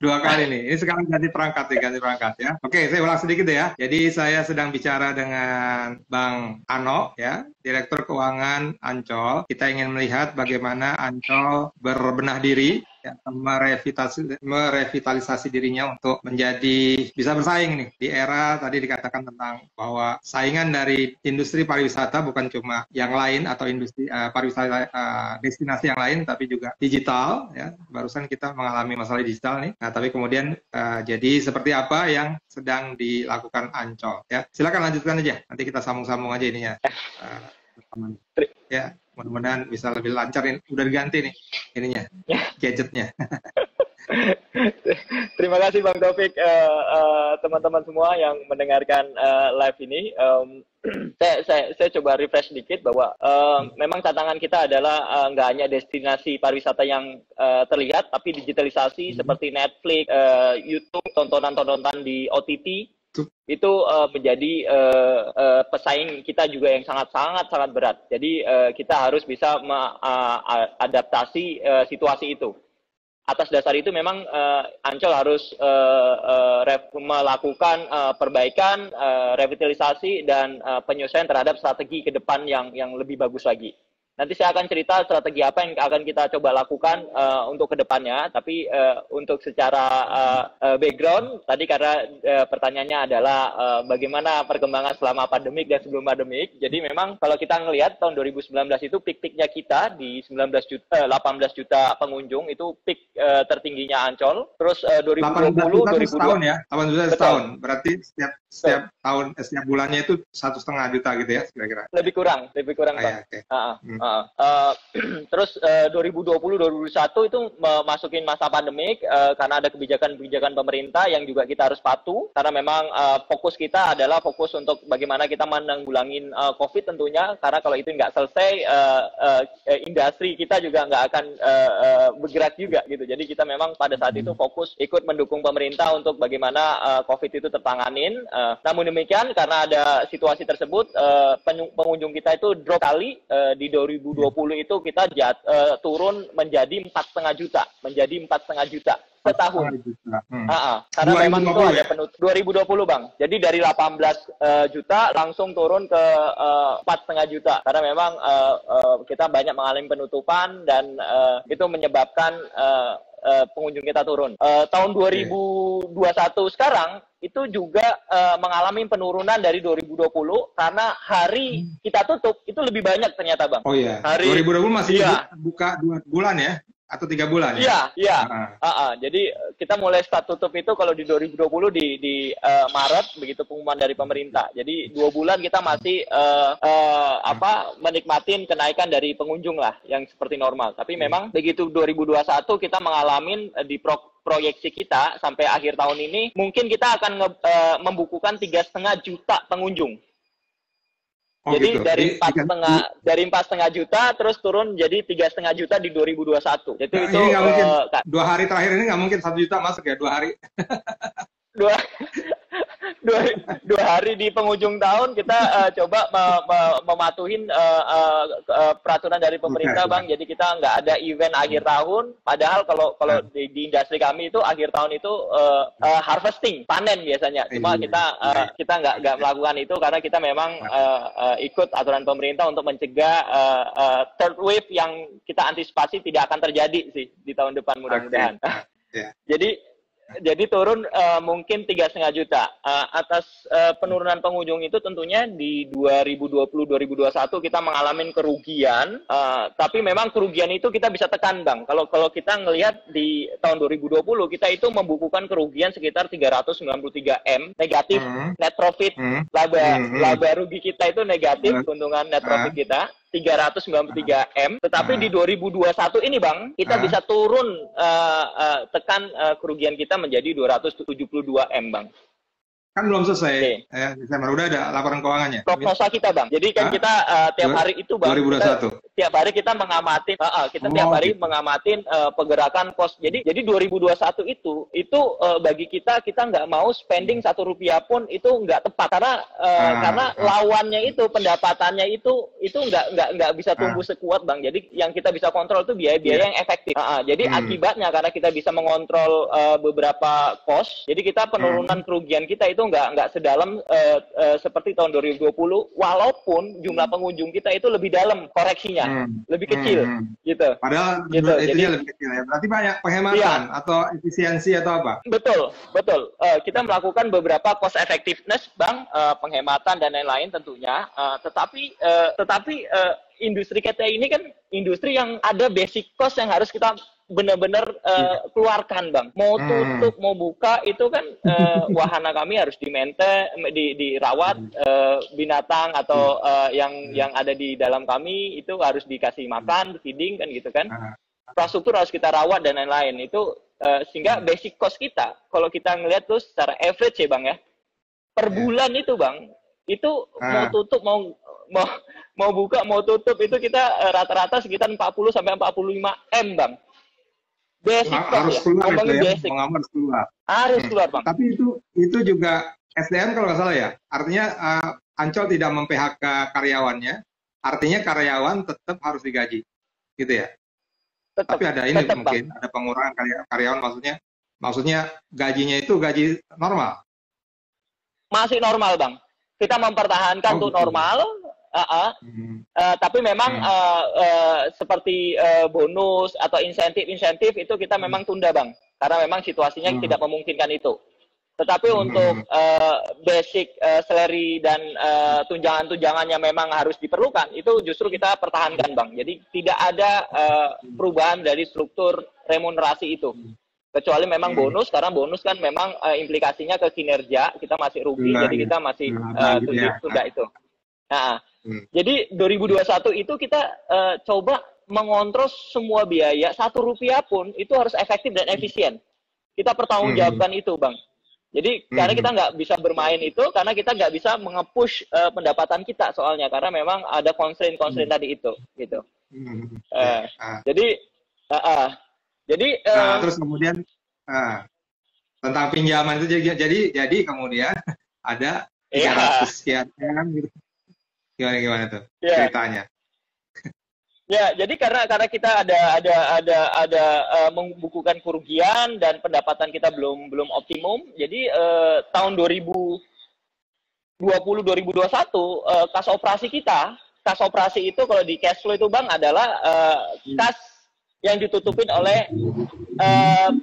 Dua kali nih. Ini sekarang ganti perangkat ya, ganti perangkat ya. Oke, saya ulang sedikit ya. Jadi saya sedang bicara dengan Bang Ano ya, Direktur Keuangan Ancol. Kita ingin melihat bagaimana Ancol berbenah diri, ya, merevitalisasi dirinya untuk menjadi bisa bersaing nih di era tadi dikatakan tentang bahwa saingan dari industri pariwisata bukan cuma yang lain atau industri pariwisata destinasi yang lain, tapi juga digital ya. Barusan kita mengalami masalah digital nih. Nah, tapi kemudian jadi seperti apa yang sedang dilakukan Ancol ya. Silakan lanjutkan aja. Nanti kita sambung-sambung aja ininya. Ya, mudah-mudahan bisa lebih lancar. Udah diganti nih ininya, gadgetnya. Terima kasih Bang Taufik, teman-teman semua yang mendengarkan live ini. Saya coba refresh sedikit bahwa memang tantangan kita adalah nggak hanya destinasi pariwisata yang terlihat, tapi digitalisasi seperti Netflix, YouTube, tontonan-tontonan di OTT itu menjadi pesaing kita juga yang sangat berat. Jadi kita harus bisa mengadaptasi situasi itu. Atas dasar itu memang Ancol harus melakukan perbaikan, revitalisasi dan penyesuaian terhadap strategi ke depan yang lebih bagus lagi. Nanti saya akan cerita strategi apa yang akan kita coba lakukan untuk kedepannya. Tapi untuk secara background, tadi karena pertanyaannya adalah bagaimana perkembangan selama pandemik dan sebelum pandemik. Jadi memang kalau kita ngelihat tahun 2019 itu peak-peaknya kita di 18 juta pengunjung, itu peak tertingginya Ancol. Terus 2020, 18 juta setahun ya, 18 juta setahun. Berarti setiap tahun, setiap bulannya itu 1,5 juta gitu ya, kira-kira. Lebih kurang Bang. Terus 2020-2021 itu masukin masa pandemik karena ada kebijakan-kebijakan pemerintah yang juga kita harus patuh, karena memang fokus kita adalah fokus untuk bagaimana kita menanggulangi COVID tentunya, karena kalau itu nggak selesai industri kita juga nggak akan bergerak juga gitu. Jadi kita memang pada saat itu fokus ikut mendukung pemerintah untuk bagaimana COVID itu tertanganin. Namun demikian karena ada situasi tersebut, pengunjung kita itu drop kali di 2020 itu kita turun menjadi 4,5 juta, setahun. Karena memang itu ada 2020 Bang. Jadi dari 18 juta langsung turun ke 4,5 juta. Karena memang kita banyak mengalami penutupan dan itu menyebabkan pengunjung kita turun. Tahun 2021 sekarang itu juga mengalami penurunan dari 2020 karena hari kita tutup itu lebih banyak ternyata Bang. Oh iya. Hari 2020 masih buka 2 bulan ya? Atau 3 bulan ya? Iya. Jadi kita mulai start tutup itu kalau di 2020 di Maret begitu pengumuman dari pemerintah. Jadi 2 bulan kita masih menikmatin kenaikan dari pengunjung lah yang seperti normal. Tapi memang begitu 2021 kita mengalami di proyeksi kita sampai akhir tahun ini mungkin kita akan membukukan 3,5 juta pengunjung. Oh, jadi gitu. dari 4,5 juta terus turun jadi 3,5 juta di 2021. Jadi nah, itu ini nggak mungkin. 2 hari terakhir ini nggak mungkin 1 juta masuk ya 2 hari. dua hari di penghujung tahun kita coba mematuhin peraturan dari pemerintah Bang. Jadi kita nggak ada event akhir tahun. Padahal kalau di industri kami itu akhir tahun itu harvesting, panen biasanya. Cuma kita nggak melakukan itu karena kita memang ikut aturan pemerintah untuk mencegah third wave yang kita antisipasi tidak akan terjadi sih di tahun depan mudah-mudahan. Jadi turun mungkin 3,5 juta. Atas penurunan pengunjung itu tentunya di 2020-2021 kita mengalami kerugian. Tapi memang kerugian itu kita bisa tekan Bang. Kalau kita ngelihat di tahun 2020 kita itu membukukan kerugian sekitar 393 M negatif net profit. Laba rugi kita itu negatif, keuntungan net profit kita 393 M, tetapi di 2021 ini Bang, kita bisa turun tekan kerugian kita menjadi 272 M Bang. Kan belum selesai. Desember udah ada laporan keuangannya. Prognosa kita Bang. Jadi kan kita tiap hari itu Bang, 2021. tiap hari kita mengamati, tiap hari mengamatin pergerakan cost. Jadi 2021 itu bagi kita nggak mau spending Rp1 pun itu nggak tepat karena lawannya itu pendapatannya itu nggak bisa tumbuh sekuat Bang. Jadi yang kita bisa kontrol itu biaya-biaya yang efektif. Jadi akibatnya karena kita bisa mengontrol beberapa cost, jadi kita penurunan kerugian kita itu nggak sedalam seperti tahun 2020, walaupun jumlah pengunjung kita itu lebih dalam koreksinya, lebih kecil, gitu. Padahal gitu. Jadi lebih kecil ya. Berarti banyak penghematan atau efisiensi atau apa? Betul. Kita melakukan beberapa cost effectiveness, Bang, penghematan dan lain-lain tentunya. Tetapi industri kita ini kan industri yang ada basic cost yang harus kita benar-benar keluarkan, Bang. Mau tutup, mau buka, itu kan wahana kami harus dirawat, binatang atau yang ada di dalam kami itu harus dikasih makan, feeding kan gitu kan. Infrastruktur harus kita rawat dan lain-lain. Itu sehingga basic cost kita, kalau kita ngelihat tuh secara average ya Bang ya, per bulan itu Bang, itu mau tutup, mau buka, mau tutup, itu kita rata-rata sekitar 40 sampai 45 M, Bang. Basic harus keluar ya, basic. Harus keluar. Harus keluar, Bang. Tapi itu juga SDM kalau nggak salah ya. Artinya Ancol tidak mem-PHK karyawannya. Artinya karyawan tetap harus digaji. Gitu ya. Tapi ada ini mungkin, Bang. Ada pengurangan karyawan, maksudnya gajinya itu gaji normal. Masih normal, Bang. Kita mempertahankan untuk normal. Tapi memang seperti bonus atau insentif itu kita memang tunda Bang, karena memang situasinya tidak memungkinkan itu. Tetapi untuk basic salary dan tunjangan-tunjangannya memang harus diperlukan, itu justru kita pertahankan Bang. Jadi tidak ada perubahan dari struktur remunerasi itu. Kecuali memang bonus, karena bonus kan memang implikasinya ke kinerja, kita masih rugi, jadi kita masih tunda itu. Jadi 2021 itu kita coba mengontrol semua biaya, Rp1 pun itu harus efektif dan efisien. Kita pertanggungjawabkan itu, Bang. Jadi karena kita nggak bisa bermain itu, karena kita nggak bisa mengepush pendapatan kita soalnya, karena memang ada constraint tadi itu, gitu. Terus kemudian tentang pinjaman itu jadi kemudian ada 300 sekian gitu. Gimana tuh ceritanya? Ya, jadi karena kita ada membukukan kerugian dan pendapatan kita belum optimum. Jadi tahun 2020-2021 kas operasi itu kalau di cash flow itu Bang adalah kas yang ditutupin oleh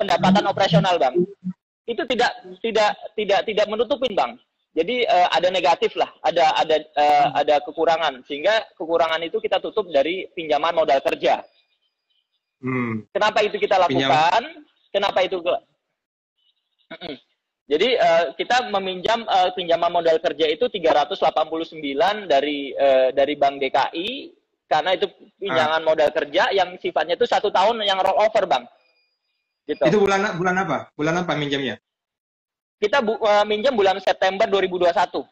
pendapatan operasional Bang. Itu tidak menutupin Bang. Jadi ada negatif lah, ada kekurangan, sehingga kekurangan itu kita tutup dari pinjaman modal kerja. Kenapa itu kita lakukan? Kenapa itu? Jadi kita meminjam pinjaman modal kerja itu 389 dari Bank DKI, karena itu pinjaman modal kerja yang sifatnya itu 1 tahun yang roll over Bang. Gitu. Itu bulan apa? Bulan apa minjamnya? Kita minjem bulan September 2021.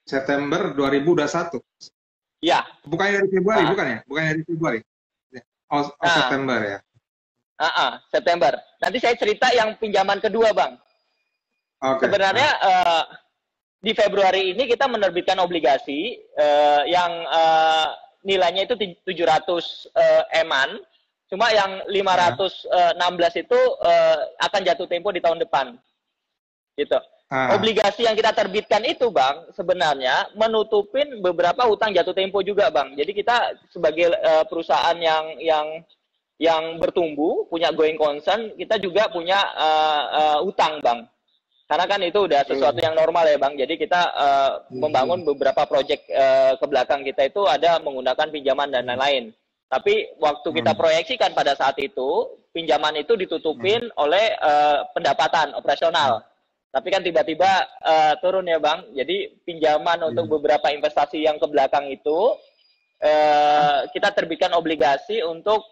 September 2021? Ya. Bukan dari Februari, bukan ya? Bukan dari Februari? September ya? September. Nanti saya cerita yang pinjaman kedua, Bang. Sebenarnya di Februari ini kita menerbitkan obligasi yang nilainya itu 700 M-an. Cuma yang 516 itu akan jatuh tempo di tahun depan. Gitu. Obligasi yang kita terbitkan itu Bang sebenarnya menutupin beberapa hutang jatuh tempo juga Bang. Jadi kita sebagai perusahaan yang bertumbuh, punya going concern, kita juga punya hutang Bang. Karena kan itu udah sesuatu yang normal ya Bang. Jadi kita membangun beberapa proyek ke belakang kita itu ada menggunakan pinjaman dan lain-lain. Tapi waktu kita proyeksikan pada saat itu, pinjaman itu ditutupin oleh pendapatan operasional. Tapi kan tiba-tiba turun ya Bang. Jadi pinjaman untuk beberapa investasi yang ke belakang itu, kita terbitkan obligasi untuk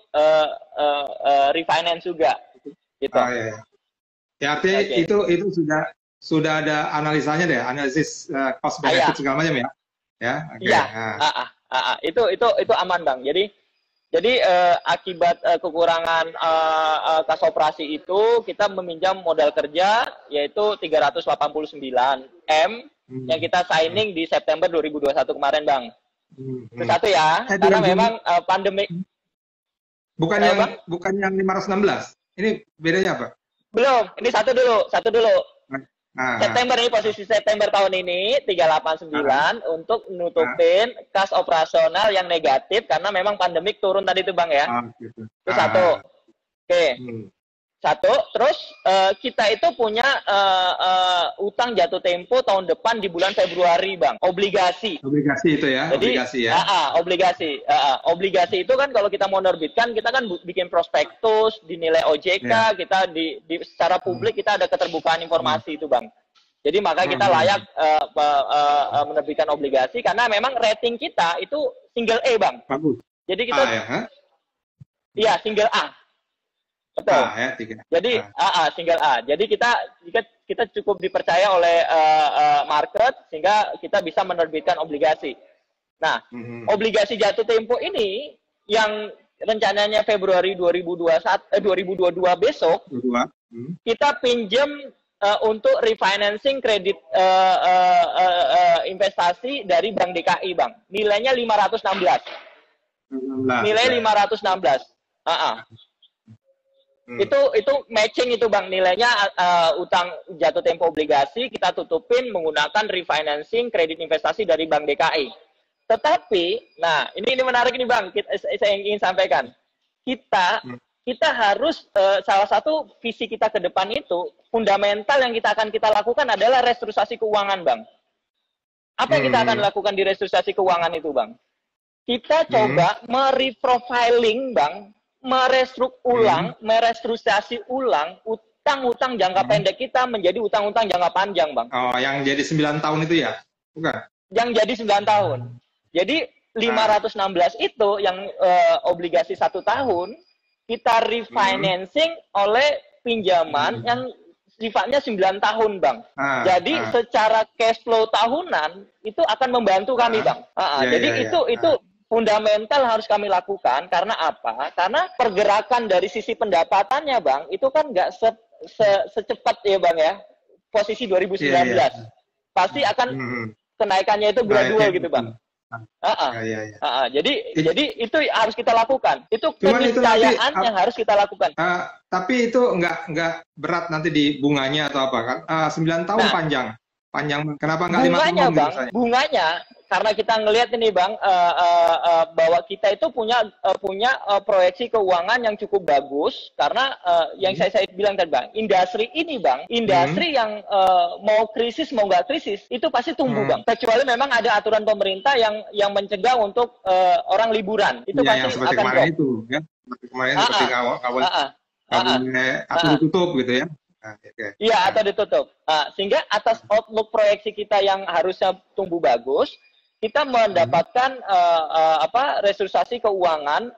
refinance juga. Gitu. Ya artinya itu sudah ada analisanya deh, analisis cost benefit segala macam ya? Iya. Itu aman Bang. Jadi akibat kekurangan kas operasi itu kita meminjam modal kerja yaitu 389 M yang kita signing di September 2021 kemarin Bang. Itu satu ya, karena memang pandemi. Bukan yang 516. Ini bedanya apa? Belum, ini satu dulu. September ini posisi September tahun ini 389 untuk nutupin kas operasional yang negatif karena memang pandemik turun tadi itu Bang ya. Gitu. Itu satu. Oke. Satu, terus kita itu punya utang jatuh tempo tahun depan di bulan Februari Bang, obligasi. Obligasi itu ya, jadi, obligasi ya. Obligasi itu kan kalau kita mau nerbitkan, kita kan bikin prospektus, dinilai OJK, kita di secara publik kita ada keterbukaan informasi itu Bang. Jadi maka kita layak menerbitkan obligasi karena memang rating kita itu single A Bang. Bagus. Jadi kita, iya single A. Betul. Jadi single A. Jadi kita cukup dipercaya oleh market sehingga kita bisa menerbitkan obligasi. Nah, obligasi jatuh tempo ini yang rencananya Februari 2022 besok kita pinjam untuk refinancing kredit investasi dari Bank DKI, Bang. Nilainya 516. Nilai 516. Itu matching itu Bang, nilainya utang jatuh tempo obligasi kita tutupin menggunakan refinancing kredit investasi dari Bank DKI. Tetapi, nah ini menarik nih Bang, saya ingin sampaikan. Kita harus salah satu visi kita ke depan itu fundamental yang kita akan lakukan adalah restrukturisasi keuangan Bang. Apa yang kita akan lakukan di restrukturisasi keuangan itu Bang? Kita coba mereprofiling Bang, merestrukturisasi ulang utang-utang jangka pendek kita menjadi utang-utang jangka panjang, Bang. Oh, yang jadi 9 tahun itu ya? Bukan? Yang jadi 9 tahun. Jadi 516 itu yang obligasi 1 tahun, kita refinancing oleh pinjaman yang sifatnya 9 tahun, Bang. Jadi secara cash flow tahunan itu akan membantu kami, Bang. Jadi itu fundamental harus kami lakukan. Karena apa? Karena pergerakan dari sisi pendapatannya, Bang, itu kan nggak secepat ya, Bang ya. Posisi 2019. Pasti akan kenaikannya itu gradual gitu, Bang. Jadi itu harus kita lakukan. Itu keniscayaan yang harus kita lakukan. Tapi itu nggak berat nanti di bunganya atau apa kan? 9 tahun panjang. Kenapa nggak 5 tahun? Bang, bunganya karena kita ngelihat ini Bang, bahwa kita itu punya proyeksi keuangan yang cukup bagus karena yang saya bilang tadi Bang, industri ini Bang, industri yang mau krisis mau nggak krisis itu pasti tumbuh Bang. Kecuali memang ada aturan pemerintah yang mencegah untuk orang liburan. Itu pasti yang seperti akan kemarin itu ya. Kemarin seperti atau ditutup gitu ya. Iya, atau ditutup. Sehingga atas outlook proyeksi kita yang harusnya tumbuh bagus, kita mendapatkan restrukturisasi keuangan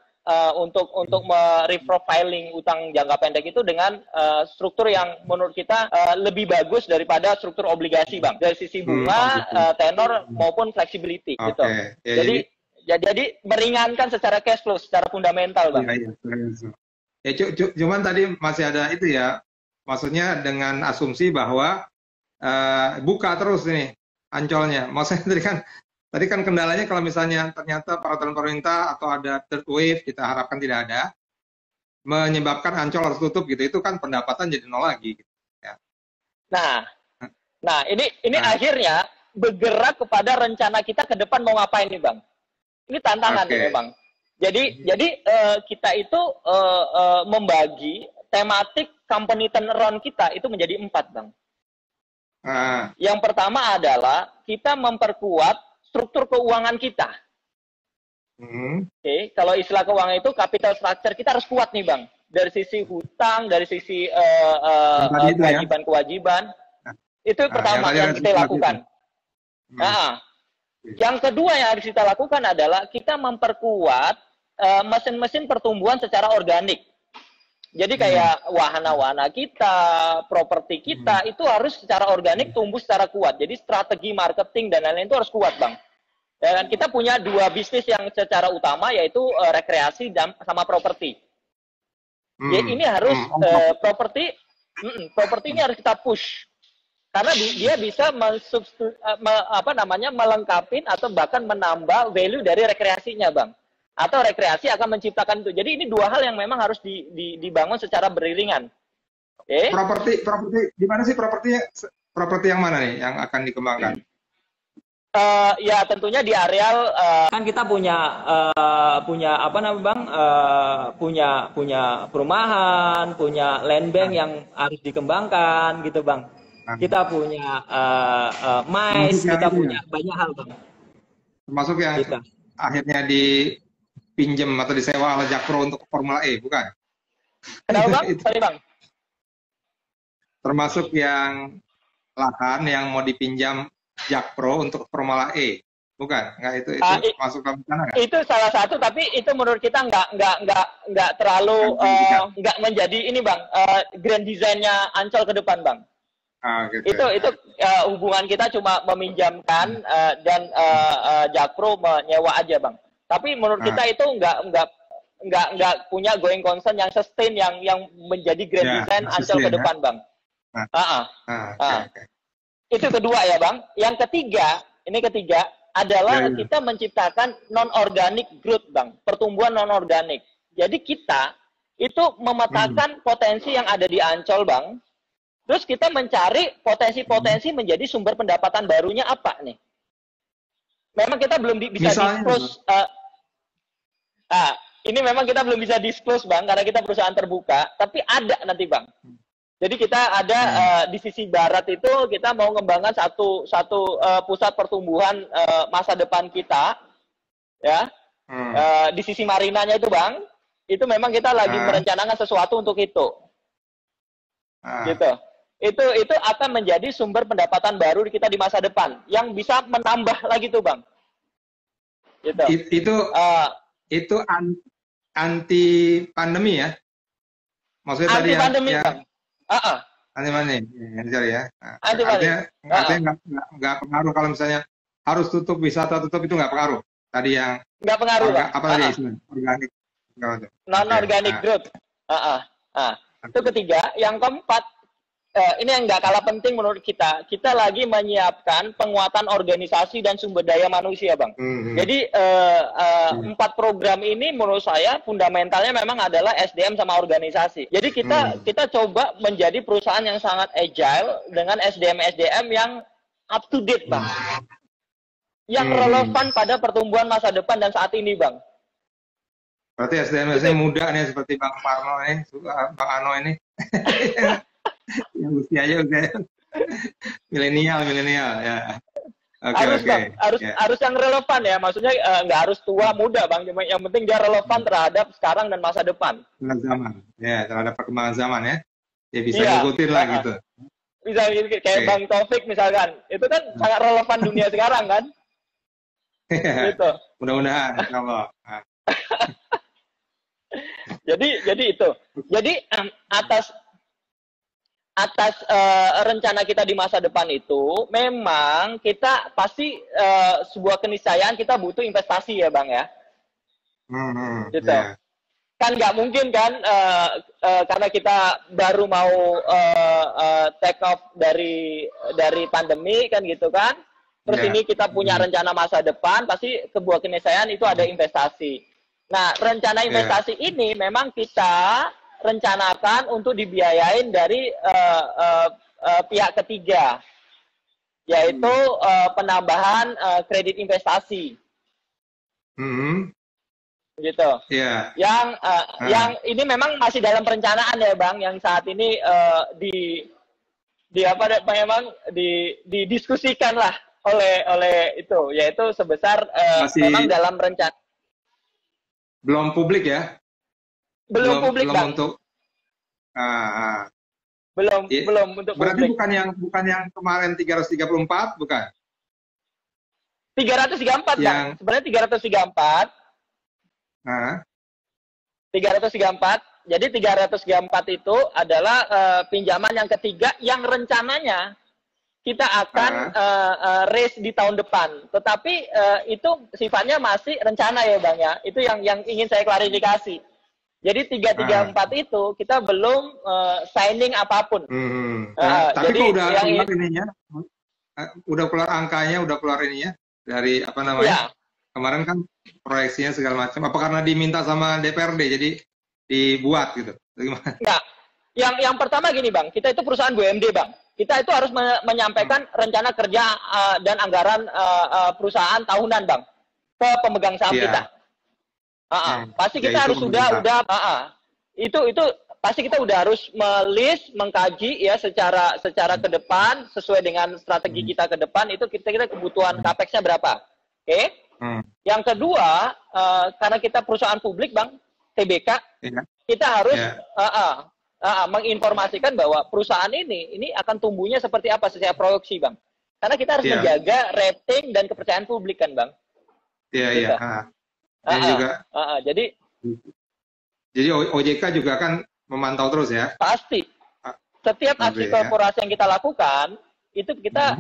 untuk mereprofiling utang jangka pendek itu dengan struktur yang menurut kita lebih bagus daripada struktur obligasi, Bang. Dari sisi bunga, tenor maupun flexibility gitu. Jadi meringankan secara cash flow, secara fundamental, Bang. Cuman tadi masih ada itu ya. Maksudnya dengan asumsi bahwa buka terus nih ancolnya. Maksudnya tadi kan kendalanya kalau misalnya ternyata peraturan pemerintah atau ada third wave, kita harapkan tidak ada, menyebabkan ancol harus tutup gitu. Itu kan pendapatan jadi nol lagi. Gitu, ya. Nah ini akhirnya bergerak kepada rencana kita ke depan mau ngapain nih Bang. Ini tantangan nih Bang. Jadi kita itu membagi tematik company turnaround kita itu menjadi 4, Bang. Yang pertama adalah kita memperkuat struktur keuangan kita. Kalau istilah keuangan itu capital structure kita harus kuat nih, Bang. Dari sisi hutang, dari sisi kewajiban-kewajiban. Itu pertama yang kita lakukan. Yang kedua yang harus kita lakukan adalah kita memperkuat mesin-mesin pertumbuhan secara organik. Jadi kayak wahana-wahana kita, properti kita itu harus secara organik tumbuh secara kuat. Jadi strategi marketing dan lain-lain itu harus kuat, Bang. Ya kan? Kita punya dua bisnis yang secara utama yaitu rekreasi dan sama properti. Ya, ini harus properti ini harus kita push karena dia bisa melengkapi atau bahkan menambah value dari rekreasinya, Bang. Atau rekreasi akan menciptakan itu. Jadi ini dua hal yang memang harus dibangun secara beriringan. Properti di mana sih propertinya? Properti yang mana nih yang akan dikembangkan? Ya tentunya di areal kan kita punya apa namanya, Bang, punya perumahan, punya land bank yang harus dikembangkan gitu, Bang. Kita punya MICE, kita punya banyak hal, Bang. Termasuk yang akhirnya dipinjam atau disewa oleh Jakpro untuk Formula E, bukan? Kenapa, Bang? Sorry, Bang. Termasuk yang lahan yang mau dipinjam Jakpro untuk Formula E, bukan? Nggak itu masuk ke sana nggak? Itu salah satu, tapi itu menurut kita nggak terlalu nggak menjadi ini, Bang, grand design-nya Ancol ke depan, Bang. Gitu. Itu hubungan kita cuma meminjamkan dan Jakpro menyewa aja, Bang. Tapi menurut kita itu nggak punya going concern yang sustain yang menjadi grand design Ancol ke depan, Bang. Okay. Itu kedua ya, Bang. Yang ketiga adalah kita menciptakan non-organic growth, Bang. Pertumbuhan non-organik. Jadi kita itu memetakan potensi yang ada di Ancol, Bang. Terus kita mencari potensi-potensi menjadi sumber pendapatan barunya apa nih? Memang kita belum bisa disclose. Ini memang kita belum bisa disclose, Bang, karena kita perusahaan terbuka. Tapi ada nanti, Bang. Jadi kita ada di sisi barat itu kita mau mengembangkan satu pusat pertumbuhan masa depan kita, ya. Di sisi marinanya itu, Bang, itu memang kita lagi merencanakan sesuatu untuk itu. Gitu. Itu akan menjadi sumber pendapatan baru kita di masa depan yang bisa menambah lagi tuh, Bang. Gitu. Itu anti pandemi ya? Maksudnya anti tadi pandemi, yang Bang. Anti pandemi, ya. Anti pandemi. Artinya nggak pengaruh kalau misalnya harus tutup, wisata tutup, itu nggak pengaruh. Tadi yang nggak pengaruh, Bang. Apa tadi istilahnya? Organik. Non-organic growth. Itu ketiga. Yang keempat, ini yang nggak kalah penting menurut kita. Kita lagi menyiapkan penguatan organisasi dan sumber daya manusia, Bang. Jadi 4 program ini menurut saya fundamentalnya memang adalah SDM sama organisasi. Jadi kita coba menjadi perusahaan yang sangat agile dengan SDM yang up to date, Bang. Yang relevan pada pertumbuhan masa depan dan saat ini, Bang. Berarti SDM-nya muda nih, seperti Bang Parno ini, Bang Ano ini. Yang usianya milenial ya. Harus yang relevan ya, maksudnya nggak harus tua muda, Bang, cuma yang penting dia relevan terhadap sekarang dan masa depan. Zaman ya, terhadap perkembangan zaman ya. Ya bisa ngikutin lah gitu. Bisa kayak Bang Taufik misalkan, itu kan sangat relevan dunia sekarang kan. Gitu. Mudah-mudahan kalau jadi itu. Jadi atas rencana kita di masa depan itu, memang kita pasti sebuah keniscayaan kita butuh investasi ya, Bang ya. Gitu. Yeah. Kan nggak mungkin kan karena kita baru mau take off dari pandemi kan gitu kan. Terus ini kita punya rencana masa depan, pasti sebuah keniscayaan itu ada investasi. Nah, rencana investasi ini memang kita rencanakan untuk dibiayain dari pihak ketiga, yaitu penambahan kredit investasi, gitu. Yang ini memang masih dalam perencanaan ya, Bang. Yang saat ini memang didiskusikan lah oleh itu, yaitu sebesar memang dalam rencana. Belum publik ya? Belum publik, Bang. Untuk belum untuk berarti publik. bukan yang kemarin 334, bukan? 334, Bang. Sebenarnya 334. 334. Jadi 334 itu adalah pinjaman yang ketiga yang rencananya kita akan race di tahun depan. Tetapi itu sifatnya masih rencana ya Bang ya. Itu yang ingin saya klarifikasi. Jadi 334 itu kita belum signing apapun. Tapi jadi kok udah keluar ininya? Udah keluar angkanya, udah keluar ininya dari apa namanya? Ya. Kemarin kan proyeksinya segala macam. Apa karena diminta sama DPRD jadi dibuat gitu? Gimana? Enggak. Yang pertama gini Bang, kita itu perusahaan BUMD Bang. Kita itu harus menyampaikan rencana kerja dan anggaran perusahaan tahunan Bang ke pemegang saham kita. Pasti kita harus itu pasti kita udah harus melist, mengkaji ya secara ke depan sesuai dengan strategi kita ke depan itu kita kebutuhan capex-nya berapa. Oke? Yang kedua, karena kita perusahaan publik Bang, TBK, kita harus menginformasikan bahwa perusahaan ini akan tumbuhnya seperti apa secara proyeksi Bang. Karena kita harus menjaga rating dan kepercayaan publik kan Bang. Iya. Jadi OJK juga kan memantau terus ya? Pasti. Setiap aksi korporasi yang kita lakukan, itu kita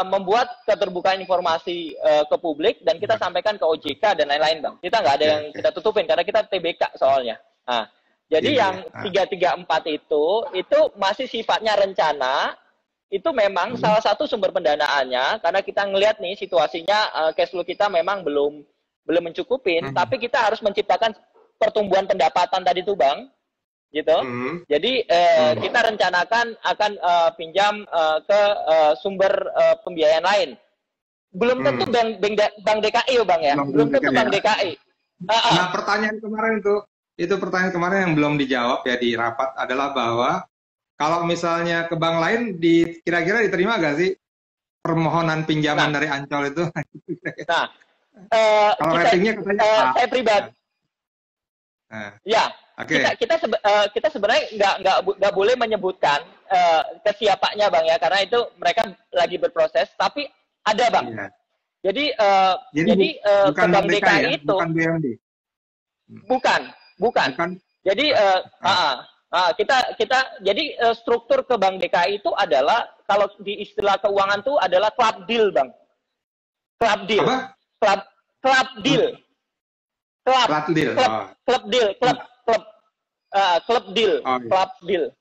membuat keterbukaan informasi ke publik dan kita sampaikan ke OJK dan lain-lain Bang. Kita nggak ada yang kita tutupin karena kita TBK soalnya. Jadi yang 334 itu masih sifatnya rencana, itu memang salah satu sumber pendanaannya, karena kita ngelihat nih situasinya cash flow kita memang belum mencukupin, tapi kita harus menciptakan pertumbuhan pendapatan tadi tuh Bang, gitu. Jadi kita rencanakan akan pinjam ke sumber pembiayaan lain. Belum tentu Bank DKI Bang ya, belum tentu Bank DKI. Nah pertanyaan kemarin pertanyaan kemarin yang belum dijawab ya di rapat adalah bahwa kalau misalnya ke bank lain kira-kira diterima nggak sih permohonan pinjaman dari Ancol itu? Kalau ratingnya katanya saya pribadi. Kita sebenarnya nggak boleh menyebutkan ke siapanya Bang ya, karena itu mereka lagi berproses. Tapi ada Bang. Jadi bukan Bank DKI ya? itu bukan BUMD. Bukan. Jadi jadi struktur ke Bank DKI itu adalah kalau di istilah keuangan itu adalah club deal Bang. Club deal. Apa? Club deal. Club deal. Club deal.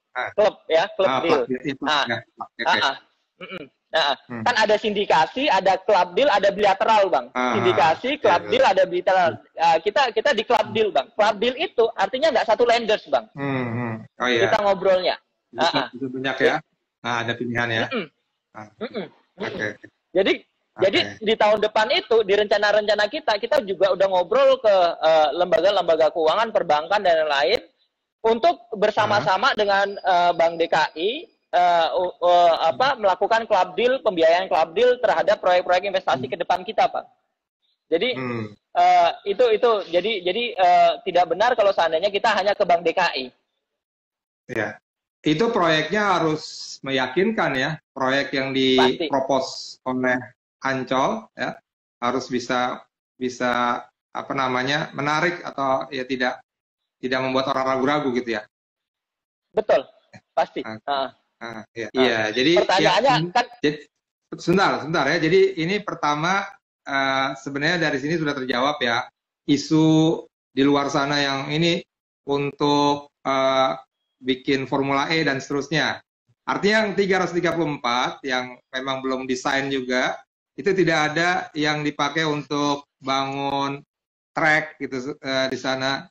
Kan ada sindikasi, ada club deal, ada bilateral Bang. Sindikasi, club deal, ada bilateral. Kita di club deal Bang. Club deal itu artinya nggak satu lenders Bang. Kita ngobrolnya. Itu banyak ya. Ada pilihan ya. Jadi di tahun depan itu di rencana-rencana kita juga udah ngobrol ke lembaga-lembaga keuangan, perbankan dan lain-lain untuk bersama-sama dengan Bank DKI melakukan club deal, pembiayaan club deal terhadap proyek-proyek investasi ke depan kita, Pak. Jadi jadi tidak benar kalau seandainya kita hanya ke Bank DKI. Ya. Itu proyeknya harus meyakinkan ya, proyek yang dipropos oleh Ancol ya, harus bisa menarik atau ya tidak membuat orang ragu-ragu gitu ya. Betul, pasti. Iya, jadi pertanyaannya kan sebentar ya. Jadi ini pertama sebenarnya dari sini sudah terjawab ya, isu di luar sana yang ini untuk bikin Formula E dan seterusnya. Artinya yang 334 yang memang belum desain juga, itu tidak ada yang dipakai untuk bangun track gitu di sana.